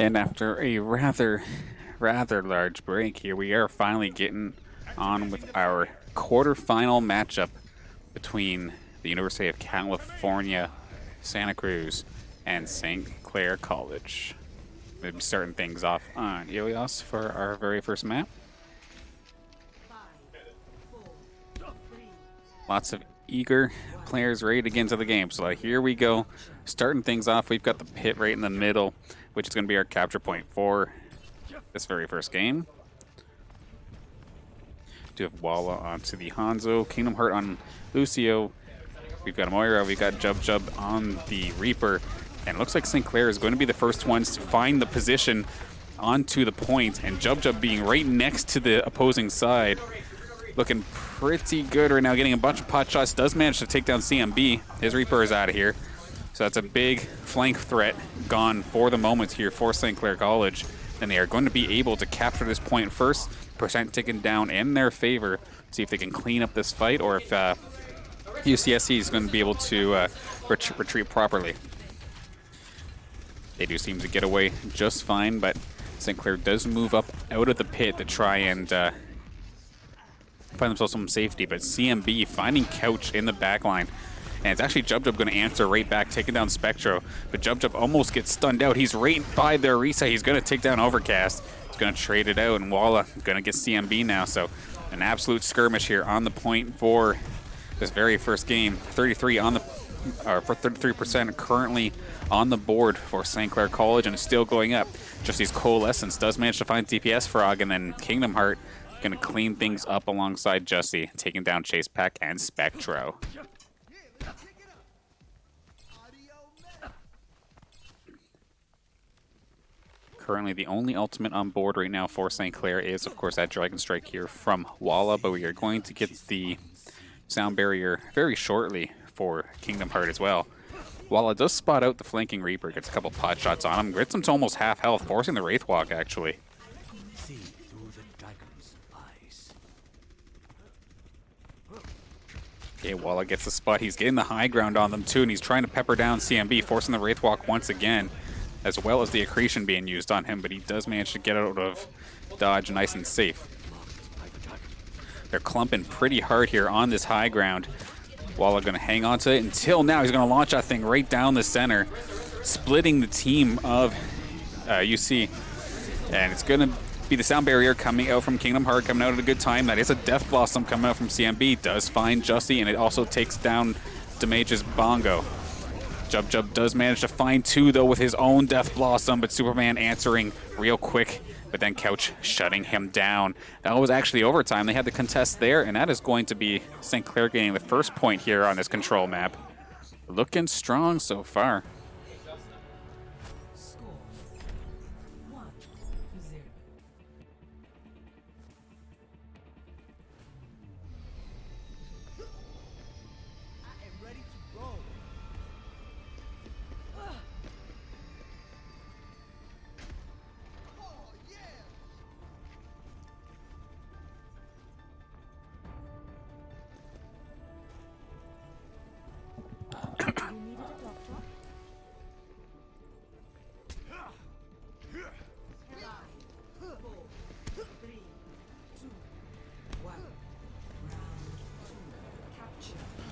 And after a rather large break here, we are finally getting on with our quarterfinal matchup between the University of California, Santa Cruz, and St. Clair College. We'll be starting things off on Ilios for our very first map. Lots of eager players ready to get into the game. So here we go. Starting things off, we've got the pit right in the middle, which is going to be our capture point for this very first game. Do have Walla onto the Hanzo, Kingdom Heart on Lucio. We've got Moira, we've got Jub on the Reaper. And it looks like St. Clair is going to be the first ones to find the position onto the point. And Jub being right next to the opposing side. Looking pretty good right now, getting a bunch of pot shots. Does manage to take down CMB. His Reaper is out of here. So that's a big flank threat gone for the moment here for St. Clair College. And they are going to be able to capture this point first. Percent taken down in their favor. See if they can clean up this fight or if UCSC is going to be able to retreat properly. They do seem to get away just fine, but St. Clair does move up out of the pit to try and find themselves some safety. But CMB finding Couch in the back line. And it's actually Jub going to answer right back, taking down Spectro. But Jub almost gets stunned out. He's right by their reset. He's going to take down Overcast. He's going to trade it out, and Walla going to get CMB now. So an absolute skirmish here on the point for this very first game. 33 on the, for 33% currently on the board for St. Clair College, and it's still going up. Jesse's Coalescence does manage to find DPS Frog, and then Kingdom Heart going to clean things up alongside Jesse, taking down Chase Pack and Spectro. Currently, the only ultimate on board right now for St. Clair is, of course, that Dragon Strike here from Walla, but we are going to get the sound barrier very shortly for Kingdom Heart as well. Walla does spot out the flanking Reaper, gets a couple pot shots on him, gets him to almost half health, forcing the Wraith Walk, actually. Okay, Walla gets the spot. He's getting the high ground on them, too, and he's trying to pepper down CMB, forcing the Wraith Walk once again, as well as the accretion being used on him, but he does manage to get out of dodge nice and safe. They're clumping pretty hard here on this high ground. Walla going to hang on to it until now. He's going to launch that thing right down the center, splitting the team of UC. And it's going to be the sound barrier coming out from Kingdom Heart, coming out at a good time. That is a Death Blossom coming out from CMB. Does find Jussie, and it also takes down Damage's Bongo. Jub does manage to find two, though, with his own Death Blossom, but Superman answering real quick, but then Couch shutting him down. That was actually overtime. They had the contest there, and that is going to be St. Clair getting the first point here on this control map. Looking strong so far.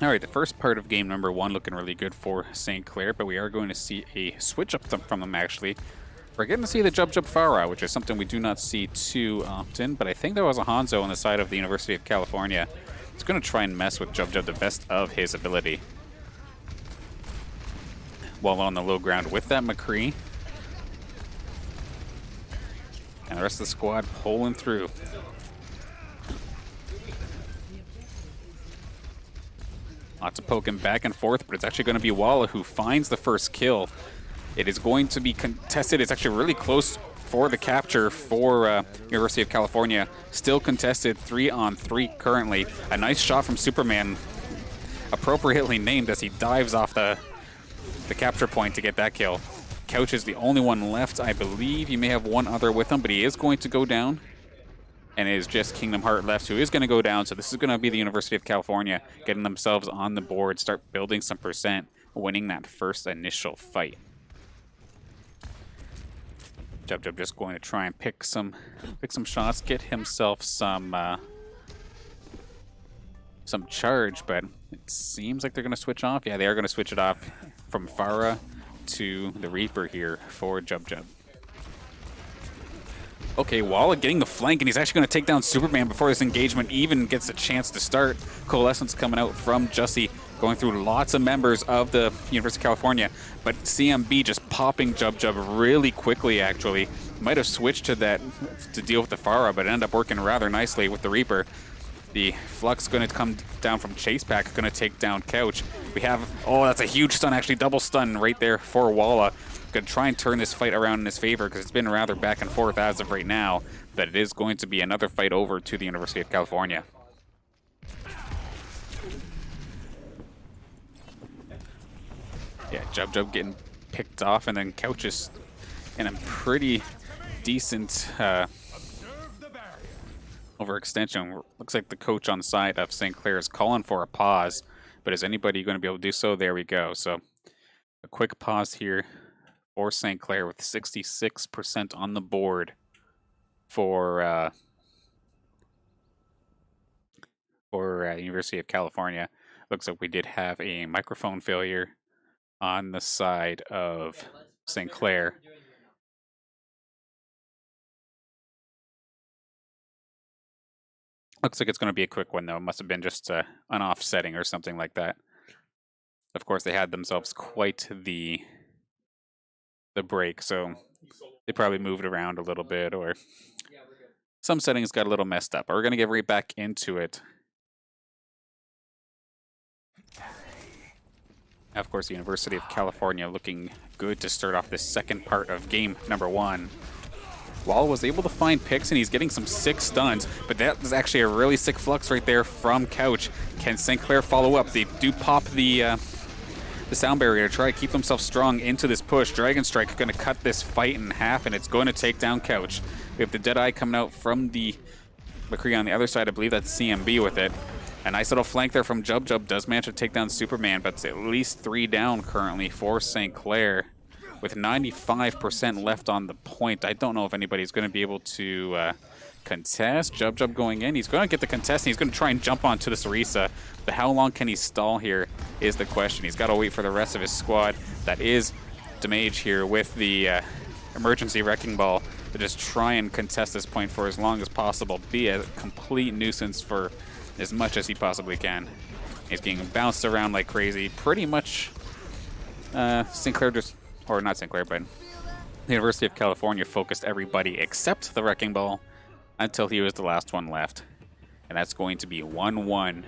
All right, the first part of game number one looking really good for St. Clair, but we are going to see a switch up from them, actually. We're getting to see the Jub Farah, which is something we do not see too often, but I think there was a Hanzo on the side of the University of California. It's going to try and mess with Jub the best of his ability. While on the low ground with that McCree. And the rest of the squad pulling through. Lots of poking back and forth, but it's actually going to be Walla who finds the first kill. It is going to be contested. It's actually really close for the capture for University of California. Still contested 3-on-3 currently. A nice shot from Superman, appropriately named, as he dives off the capture point to get that kill. Couch is the only one left, I believe. He may have one other with him, but he is going to go down. And it is just Kingdom Heart left, who is going to go down. So this is going to be the University of California getting themselves on the board, start building some percent, winning that first initial fight. Jub just going to try and pick some shots, get himself some charge, but it seems like they're going to switch off. Yeah, they are going to switch it off from Pharah to the Reaper here for Jub. Okay, Walla getting the flank, and he's actually going to take down Superman before this engagement even gets a chance to start. Coalescence coming out from Jussie, going through lots of members of the University of California, but CMB just popping Jub really quickly, actually. Might have switched to that to deal with the Pharah, but it ended up working rather nicely with the Reaper. The Flux going to come down from Chase Pack, going to take down Couch. We have, oh, that's a huge stun, actually, double stun right there for Walla. Going to try and turn this fight around in his favor because it's been rather back and forth as of right now, but it is going to be another fight over to the University of California. Yeah, Jub getting picked off, and then Couch is in a pretty decent overextension. Looks like the coach on the side of St. Clair is calling for a pause, but is anybody going to be able to do so? There we go. So a quick pause here for St. Clair with 66% on the board for University of California. Looks like we did have a microphone failure on the side of St. Clair. Looks like it's going to be a quick one, though. It must have been just an off setting or something like that. Of course, they had themselves quite the break, so they probably moved around a little bit, or some settings got a little messed up. But we're going to get right back into it. Of course, the University of California looking good to start off this second part of game number 1. Wall was able to find picks, and he's getting some sick stuns, but that is actually a really sick flux right there from Couch. Can St. Clair follow up? They do pop the sound barrier to try to keep themselves strong into this push. Dragon Strike going to cut this fight in half, and it's going to take down Couch. We have the Deadeye coming out from the McCree on the other side. I believe that's CMB with it. A nice little flank there from Jub. Jub does manage to take down Superman, but it's at least 3 down currently for St. Clair. With 95% left on the point, I don't know if anybody's going to be able to contest. Jub going in. He's going to get the contest, and he's going to try and jump onto the Sarisa. But how long can he stall here is the question. He's got to wait for the rest of his squad. That is Damage here with the emergency Wrecking Ball to just try and contest this point for as long as possible. Be a complete nuisance for as much as he possibly can. He's getting bounced around like crazy. Pretty much St. Clair just... or not St. Clair, but the University of California focused everybody except the Wrecking Ball until he was the last one left. And that's going to be 1-1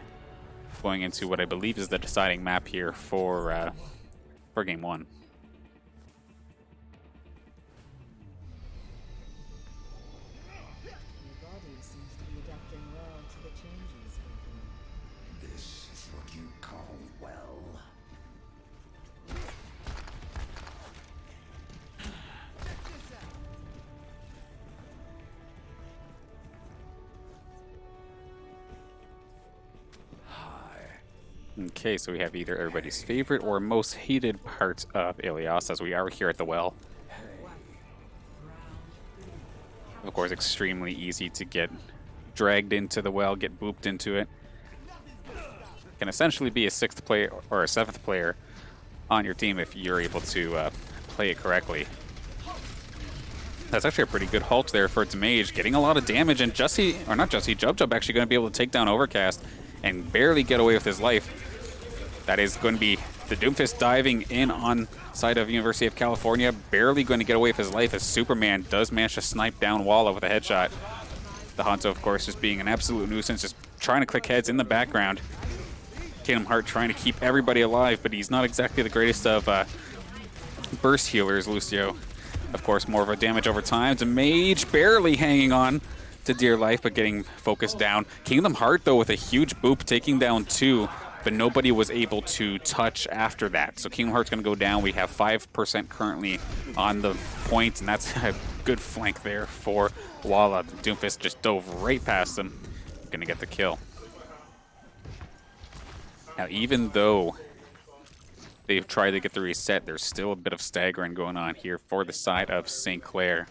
going into what I believe is the deciding map here for game 1. Okay, so we have either everybody's favorite or most hated part of Ilias, as we are here at the well. Of course, extremely easy to get dragged into the well, get booped into it. Can essentially be a 6th player or a 7th player on your team if you're able to play it correctly. That's actually a pretty good halt there for Damage, getting a lot of damage, and Jussie, or not Jussie, Jub actually going to be able to take down Overcast and barely get away with his life. That is going to be the Doomfist diving in on side of University of California, barely going to get away with his life as Superman does manage to snipe down Walla with a headshot. The Hanzo, of course, just being an absolute nuisance, just trying to click heads in the background. Kingdom Heart trying to keep everybody alive, but he's not exactly the greatest of burst healers, Lucio. Of course, more of a damage over time. Damage barely hanging on to dear life, but getting focused down. Kingdom Heart, though, with a huge boop, taking down 2, but nobody was able to touch after that. So Kingdom Heart's going to go down. We have 5% currently on the point, and that's a good flank there for Walla. Doomfist just dove right past him. Going to get the kill. Now, even though they've tried to get the reset, there's still a bit of staggering going on here for the side of St. Clair.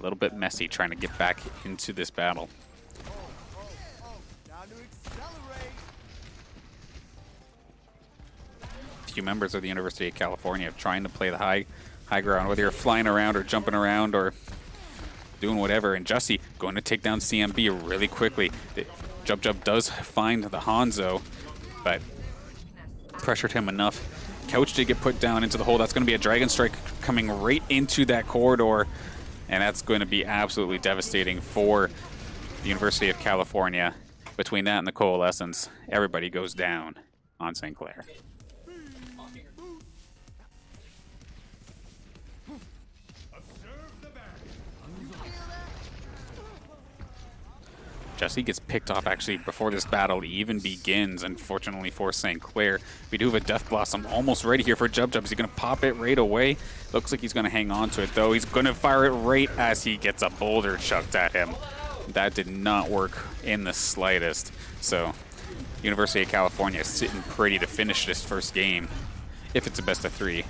a little bit messy trying to get back into this battle. Few members of the University of California trying to play the high ground, whether you're flying around or jumping around or doing whatever. And Jussie going to take down CMB really quickly. Jub does find the Hanzo, but pressured him enough. Couch did get put down into the hole. That's going to be a Dragon Strike coming right into that corridor, and that's going to be absolutely devastating for the University of California. Between that and the Coalescence, everybody goes down on St. Clair. Jussie gets picked off actually before this battle even begins, unfortunately for St. Clair. We do have a Death Blossom almost ready here for Jub. Is he going to pop it right away? Looks like he's going to hang on to it, though. He's going to fire it right as he gets a boulder chucked at him. That did not work in the slightest. So, University of California is sitting pretty to finish this first game, if it's a best of 3.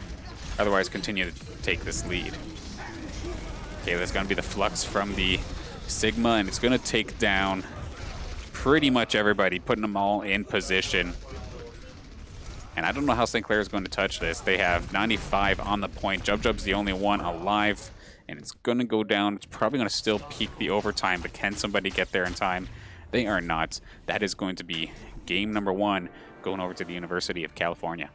Otherwise, continue to take this lead. Okay, that's going to be the Flux from the Sigma, and it's going to take down pretty much everybody, putting them all in position. And I don't know how St. Clair is going to touch this. They have 95 on the point. Jub's the only one alive, and it's going to go down. It's probably going to still peak the overtime, but can somebody get there in time? They are not. That is going to be game number 1 going over to the University of California.